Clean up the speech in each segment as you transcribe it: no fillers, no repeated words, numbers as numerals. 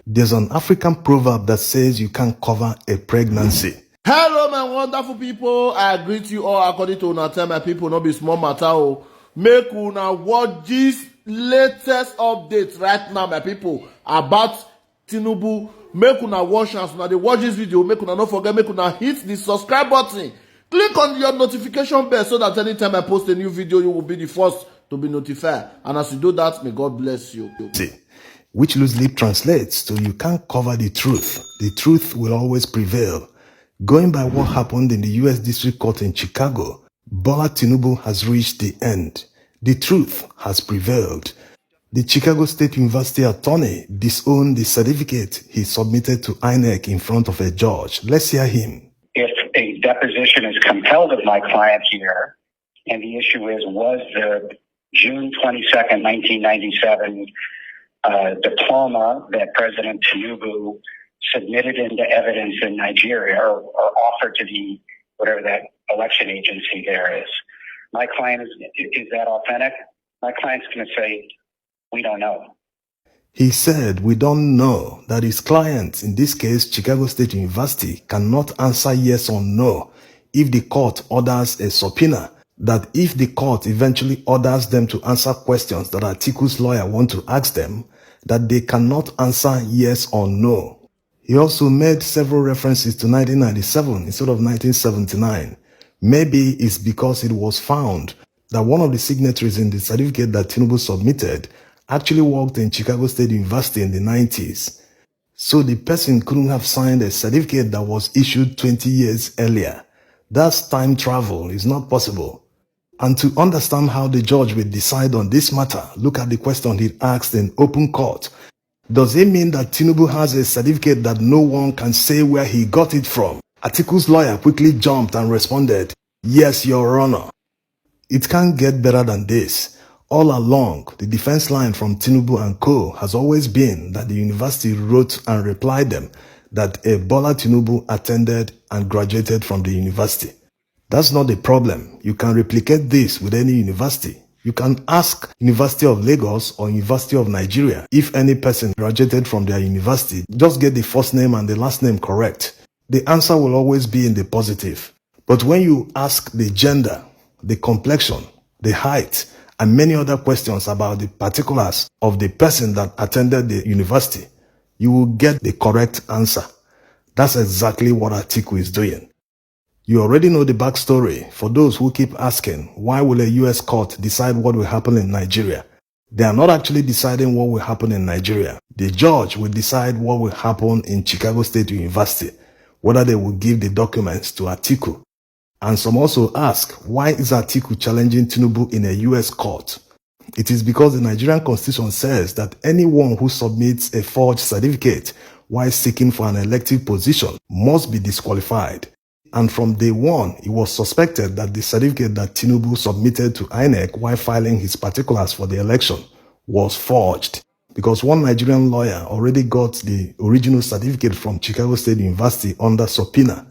There's an African proverb that says you can't cover a pregnancy. Hello, my wonderful people. I greet you all according to una tell my people, no be small matter. Oh. Make una watch this latest update right now, my people, about Tinubu. Make una watch as una dey watch this video. Make una not forget, make una hit the subscribe button. Click on your notification bell so that anytime I post a new video, you will be the first to be notified. And as you do that, may God bless you. Which loosely translates to you can't cover the truth. The truth will always prevail. Going by what happened in the U.S. District Court in Chicago, Bola Tinubu has reached the end. The truth has prevailed. The Chicago State University attorney disowned the certificate he submitted to INEC in front of a judge. Let's hear him. If a deposition is compelled of my client here, and the issue is, was the June 22nd, 1997 diploma that President Tinubu submitted into evidence in Nigeria or offered to the, whatever that election agency there is. My client is that authentic? My client's going to say, we don't know. He said, we don't know, that his client, in this case, Chicago State University, cannot answer yes or no if the court orders a subpoena. That if the court eventually orders them to answer questions that Atiku's lawyer want to ask them, that they cannot answer yes or no. He also made several references to 1997 instead of 1979. Maybe it's because it was found that one of the signatories in the certificate that Tinubu submitted actually worked in Chicago State University in the 90s. So the person couldn't have signed a certificate that was issued 20 years earlier. That's time travel. It's not possible. And to understand how the judge will decide on this matter, look at the question he asked in open court. Does it mean that Tinubu has a certificate that no one can say where he got it from? Atiku's lawyer quickly jumped and responded, yes, Your Honor. It can't get better than this. All along, the defense line from Tinubu and co. has always been that the university wrote and replied them that Bola Tinubu attended and graduated from the university. That's not the problem. You can replicate this with any university. You can ask University of Lagos or University of Nigeria if any person graduated from their university. Just get the first name and the last name correct. The answer will always be in the positive. But when you ask the gender, the complexion, the height, and many other questions about the particulars of the person that attended the university, you will get the correct answer. That's exactly what Atiku is doing. You already know the backstory. For those who keep asking, why will a U.S. court decide what will happen in Nigeria? They are not actually deciding what will happen in Nigeria. The judge will decide what will happen in Chicago State University, whether they will give the documents to Atiku. And some also ask, why is Atiku challenging Tinubu in a U.S. court? It is because the Nigerian constitution says that anyone who submits a forged certificate while seeking for an elective position must be disqualified. And from day one, it was suspected that the certificate that Tinubu submitted to INEC while filing his particulars for the election was forged, because one Nigerian lawyer already got the original certificate from Chicago State University under subpoena.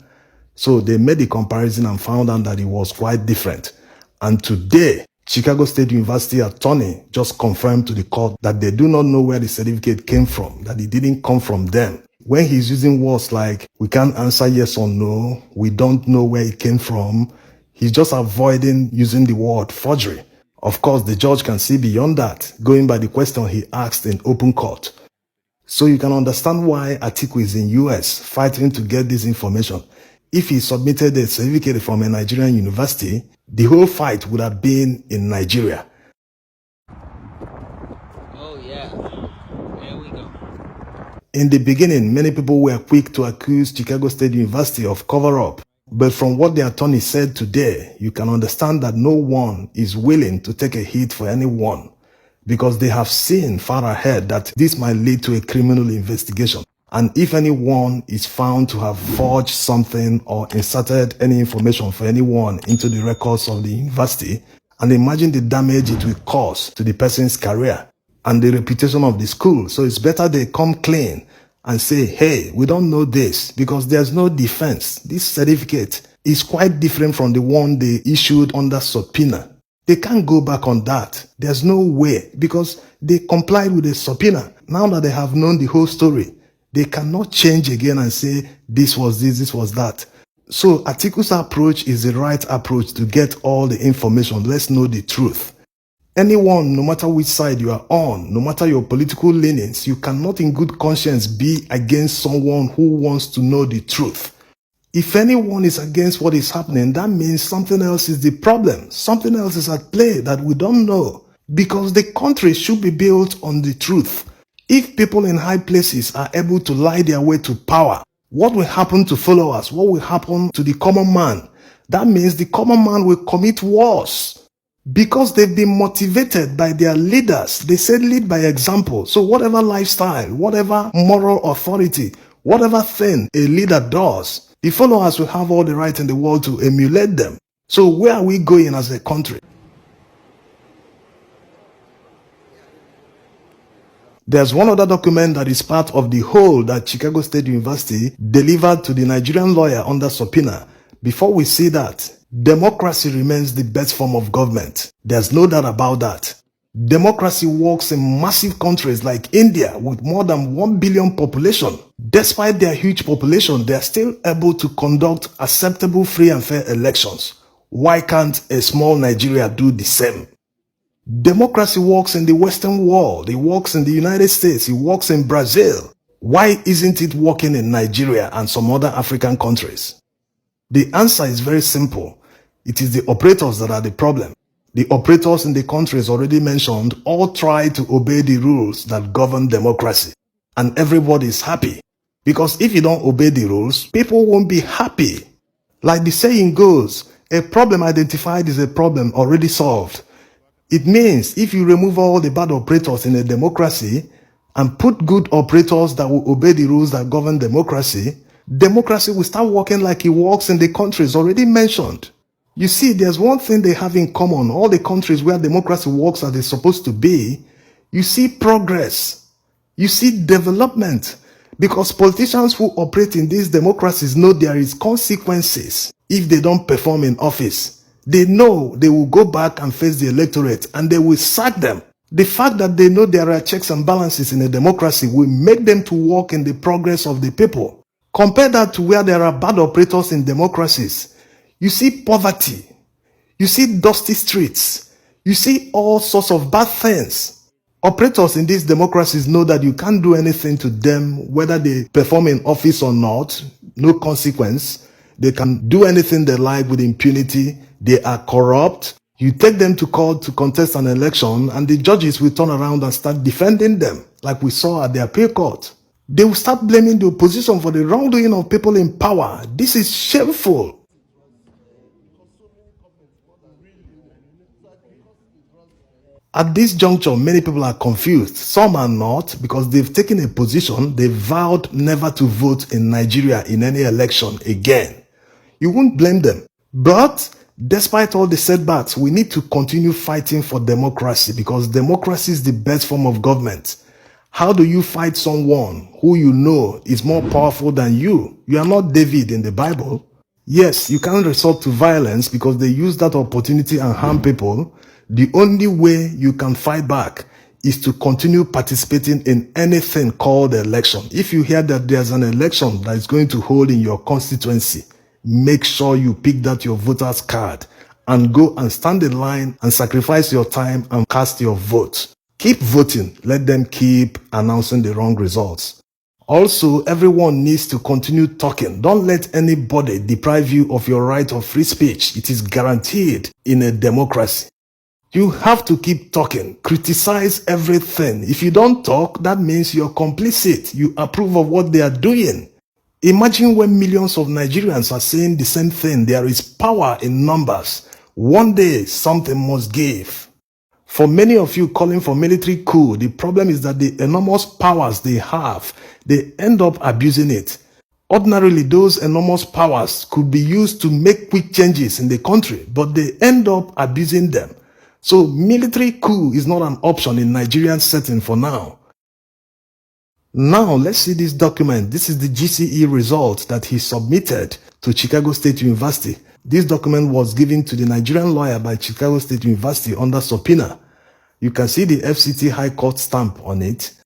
So they made the comparison and found out that it was quite different. And today, Chicago State University attorney just confirmed to the court that they do not know where the certificate came from, that it didn't come from them. When he's using words like, we can't answer yes or no, we don't know where it came from, he's just avoiding using the word forgery. Of course, the judge can see beyond that, going by the question he asked in open court. So you can understand why Atiku is in US fighting to get this information. If he submitted a certificate from a Nigerian university, the whole fight would have been in Nigeria. Oh yeah, there we go. In the beginning, many people were quick to accuse Chicago State University of cover-up. But from what the attorney said today, you can understand that no one is willing to take a hit for anyone, because they have seen far ahead that this might lead to a criminal investigation. And if anyone is found to have forged something or inserted any information for anyone into the records of the university, and imagine the damage it will cause to the person's career and the reputation of the school. So it's better they come clean and say, hey, we don't know this, because there's no defense. This certificate is quite different from the one they issued under subpoena. They can't go back on that. There's no way, because they complied with the subpoena. Now that they have known the whole story, They cannot change again and say, this was this, this was that. So Atiku's approach is the right approach to get all the information. Let's know the truth. Anyone, no matter which side you are on, no matter your political leanings, you cannot in good conscience be against someone who wants to know the truth. If anyone is against what is happening, that means something else is the problem. Something else is at play that we don't know. Because the country should be built on the truth. If people in high places are able to lie their way to power, what will happen to followers? What will happen to the common man? That means the common man will commit wars. Because they've been motivated by their leaders. They said lead by example. So whatever lifestyle, whatever moral authority, whatever thing a leader does, the followers will have all the right in the world to emulate them. So where are we going as a country? There's one other document that is part of the whole that Chicago State University delivered to the Nigerian lawyer under subpoena. Before we see that, democracy remains the best form of government. There's no doubt about that. Democracy works in massive countries like India with more than 1 billion population. Despite their huge population, they are still able to conduct acceptable, free and fair elections. Why can't a small Nigeria do the same? Democracy works in the Western world. It works in the United States. It works in Brazil. Why isn't it working in Nigeria and some other African countries? The answer is very simple. It is the operators that are the problem. The operators in the countries already mentioned all try to obey the rules that govern democracy. And everybody is happy. Because if you don't obey the rules, people won't be happy. Like the saying goes, a problem identified is a problem already solved. It means if you remove all the bad operators in a democracy and put good operators that will obey the rules that govern democracy, democracy will start working like it works in the countries already mentioned. You see, there's one thing they have in common. All the countries where democracy works as it's supposed to be, you see progress. You see development. Because politicians who operate in these democracies know there is consequences if they don't perform in office. They know they will go back and face the electorate and they will sack them. The fact that they know there are checks and balances in a democracy will make them to work in the progress of the people. Compare that to where there are bad operators in democracies. You see poverty. You see dusty streets. You see all sorts of bad things. Operators in these democracies know that you can't do anything to them, whether they perform in office or not, no consequence. They can do anything they like with impunity. They are corrupt. You take them to court to contest an election and the judges will turn around and start defending them, like we saw at the appeal court. They will start blaming the opposition for the wrongdoing of people in power. This is shameful. At this juncture, many people are confused. Some are not because they've taken a position. They vowed never to vote in Nigeria in any election again. You won't blame them. But despite all the setbacks, we need to continue fighting for democracy because democracy is the best form of government. How do you fight someone who you know is more powerful than you? You are not David in the Bible. Yes, you can't resort to violence because they use that opportunity and harm people. The only way you can fight back is to continue participating in anything called election. If you hear that there's an election that is going to hold in your constituency, make sure you pick that your voter's card and go and stand in line and sacrifice your time and cast your vote. Keep voting. Let them keep announcing the wrong results. Also, everyone needs to continue talking. Don't let anybody deprive you of your right of free speech. It is guaranteed in a democracy. You have to keep talking. Criticize everything. If you don't talk, that means you're complicit. You approve of what they are doing. Imagine when millions of Nigerians are saying the same thing. There is power in numbers. One day, something must give. For many of you calling for military coup, the problem is that the enormous powers they have, they end up abusing it. Ordinarily, those enormous powers could be used to make quick changes in the country, but they end up abusing them. So military coup is not an option in Nigerian setting for now. Now let's see this document. This is the GCE result that he submitted to Chicago State University. This document was given to the Nigerian lawyer by Chicago State University under subpoena. You can see the FCT High Court stamp on it.